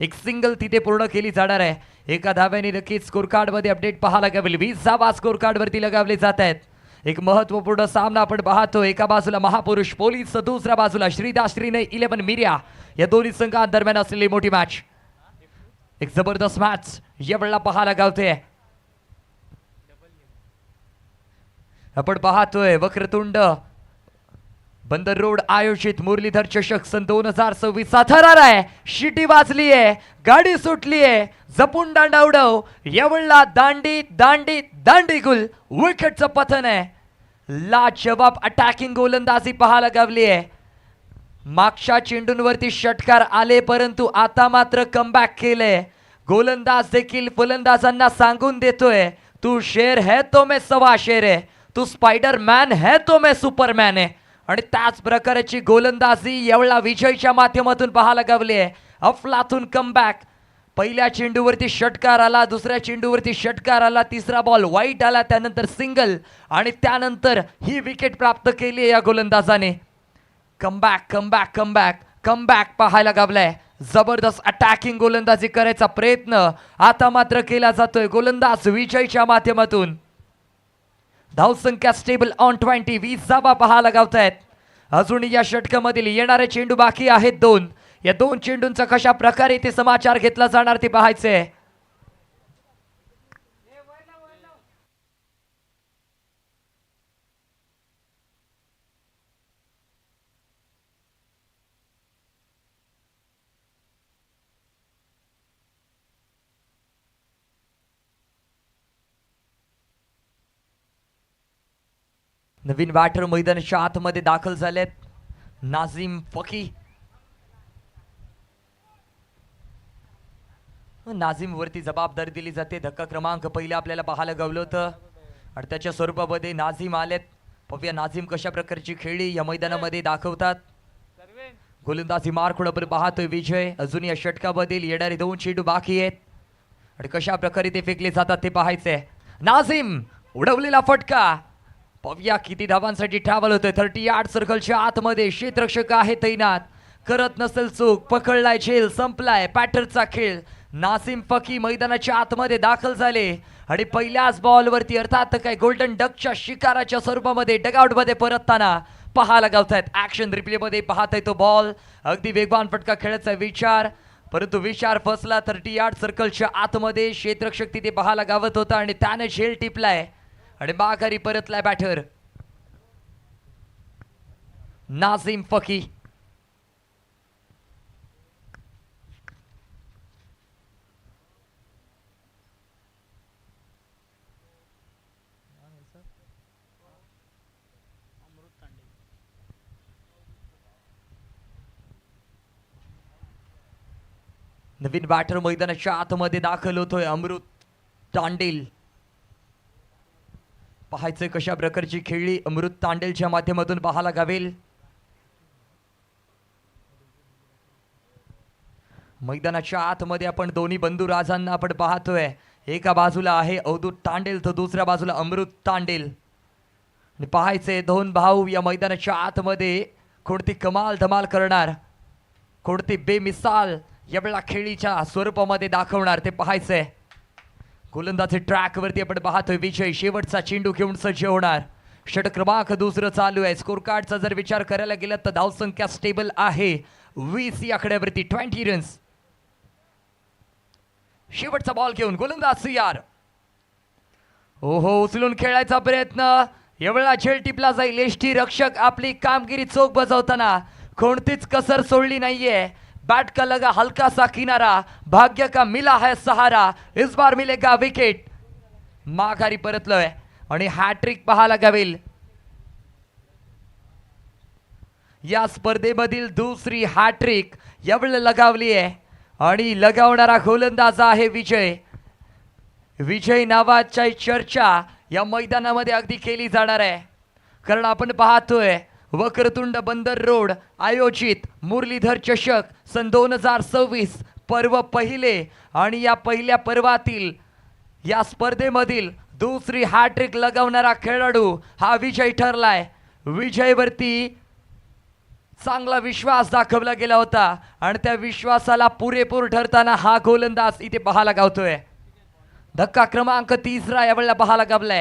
एक सिंगल तिथे पूर्ण केली जाणार आहे. एका धाव्याने नक्कीच स्कोर कार्ड मध्ये अपडेट पाहायला लागेल. 20 धावा स्कोर कार्ड वरती लगावले जात आहेत. एक महत्वपूर्ण सामना आपण पाहतो. एका बाजूला महापुरुष पोलीस, दुसऱ्या बाजूला श्रीदास श्रीनय 11 मिर्या. या दोन्ही संघांदरम्यान असलेली मोठी मॅच. एक जबरदस्त मॅच यावेळेला पाहायला गावते. आपण पाहतोय वक्रतुंड बंदर रोड आयोजित मुरलीधर चषक सन 2026 थरार आहे. शिटी वाजली आहे, गाडी सुटली आहे, जपून दांडा उडव. यावेळेला दांडी दांडी दांडी गुल विकेटचं पतन आहे. लाजवाब अटॅकिंग गोलंदाजी पाहायला गावली आहे. मागच्या चेंडूंवरती षटकार आले परंतु आता मात्र कमबॅक केले. गोलंदाज देखील फलंदाजांना सांगून देतोय, तू शेर है तो मैं सवा शेर है, तू स्पाइडरमॅन है तो मैं सुपरमॅन है. आणि त्याच प्रकारची गोलंदाजी यावेळेला विजयच्या माध्यमातून पाहायला गावली आहे. अफलातून कमबॅक. पहिल्या चेंडूवरती षटकार आला, दुसऱ्या चेंडूवरती षटकार आला, तिसरा बॉल वाईट आला, त्यानंतर सिंगल आणि त्यानंतर ही विकेट प्राप्त केली या गोलंदाजाने. कमबॅक कमबॅक कमबॅक कमबॅक पाहायला गावलाय. जबरदस्त अटॅकिंग गोलंदाजी करायचा प्रयत्न आता मात्र केला जातोय गोलंदाज विजयच्या माध्यमातून. धावसंख्या स्टेबल ऑन 20. 20 धावा पाहायला गावत आहेत. अजून या षटकामधील येणारे चेंडू बाकी आहेत 2. या 2 चेंडूंचा कशा प्रकारे ते समाचार घेतला जाणार ते पाहायचंय. नवीन बॅटर मैदानाच्या आतमध्ये दाखल झालेत. नाझीम फकी. नाझीम वरती जबाबदारी दिली जाते. धक्का क्रमांक पहिला आपल्याला पाहायला गावलं होतं आणि त्याच्या स्वरूपामध्ये नाझीम आलेत. पाहूया नाझीम कशा प्रकारची खेळी या मैदानामध्ये दाखवतात. गोलंदाजी मार्क आपण पाहतोय विजय. अजून या षटकामधील येणारे 2 चेंडू बाकी आहेत आणि कशा प्रकारे ते फेकले जातात ते पाहायचंय. नाझीम उडवलेला फटका. पाहूया किती धावांसाठी ट्रॅव्हल होतोय. 30 यार्ड सर्कलच्या आतमध्ये क्षेत्ररक्षक आहे तैनात. करत नसेल चूक, पकडलाय झेल, संपलाय पॅटरचा खेळ. नाझीम फकी मैदानाच्या आतमध्ये दाखल झाले आणि पहिल्याच बॉलवरती अर्थात काय गोल्डन डकच्या शिकाराच्या स्वरूपामध्ये डगआउट मध्ये परतताना पाहायला गावतायत. ऍक्शन रिप्ले मध्ये पाहताय तो बॉल. अगदी वेगवान फटका खेळायचा विचार परंतु विचार फसला. 30 यार्ड सर्कलच्या आतमध्ये क्षेत्ररक्षक तिथे पाहायला गावत होता आणि त्याने झेल टिपलाय आणि माघारी परतलाय बॅटर नाझीम फकी. नवीन बॅटर मैदानाच्या आतमध्ये दाखल होतोय अमृत तांडेल. पाहायचंय कशा प्रकारची खेळी अमृत तांडेलच्या माध्यमातून पाहायला गावेल. मैदानाच्या आतमध्ये आपण दोन्ही बंधू राजांना आपण पाहतोय. एका बाजूला आहे अवधूत तांडेल तर दुसऱ्या बाजूला अमृत तांडेल. आणि पाहायचंय 2 भाऊ या मैदानाच्या आतमध्ये कोणती कमाल धमाल करणार, कोणती बेमिसाल यावेळेला खेळीच्या स्वरूपामध्ये दाखवणार ते पाहायचंय. गोलंदाजी ट्रॅक वरती आपण पाहतोय विजय शेवटचा चेंडू घेऊन सज्ज होणार. षटक क्रमांक 2 चालू आहे. स्कोर कार्डचा जर विचार करायला गेला तर धावसंख्या स्टेबल आहे 20 या आकड्यावरती. 20 रन्स. शेवटचा बॉल घेऊन गोलंदाज यार ओहो उचलून खेळायचा प्रयत्न. यावेळेला झेल टिपला जाईल. एष्टी रक्षक आपली कामगिरी चोख बजावताना कोणतीच कसर सोडली नाहीये. बैट का लगा हल्का सा किनारा, भाग्य का मिला है सहारा, इस बार मिलेगा विकेट. माघारी परतलोय आणि हॅट्रिक पाहायला गावेल. या स्पर्धेमधील दुसरी हॅट्रिक यावेळेला लगावली आहे आणि लगावणारा गोलंदाज आहे विजय. विजय नावाची चर्चा या मैदानामध्ये अगदी केली जाणार आहे कारण आपण पाहतोय वक्रतुंड बंदर रोड आयोजित मुरलीधर चषक सन 2026 पर्व पहिले आणि या पहिल्या पर्वातील या स्पर्धेमधील दुसरी हॅट्रिक लगावणारा खेळाडू हा विजय ठरलाय. विजयवरती चांगला विश्वास दाखवला गेला होता आणि त्या विश्वासाला पुरेपूर ठरताना हा गोलंदाज इथे पाहायला गावतोय. धक्का क्रमांक 3 यावेळेला पाहायला गावलाय.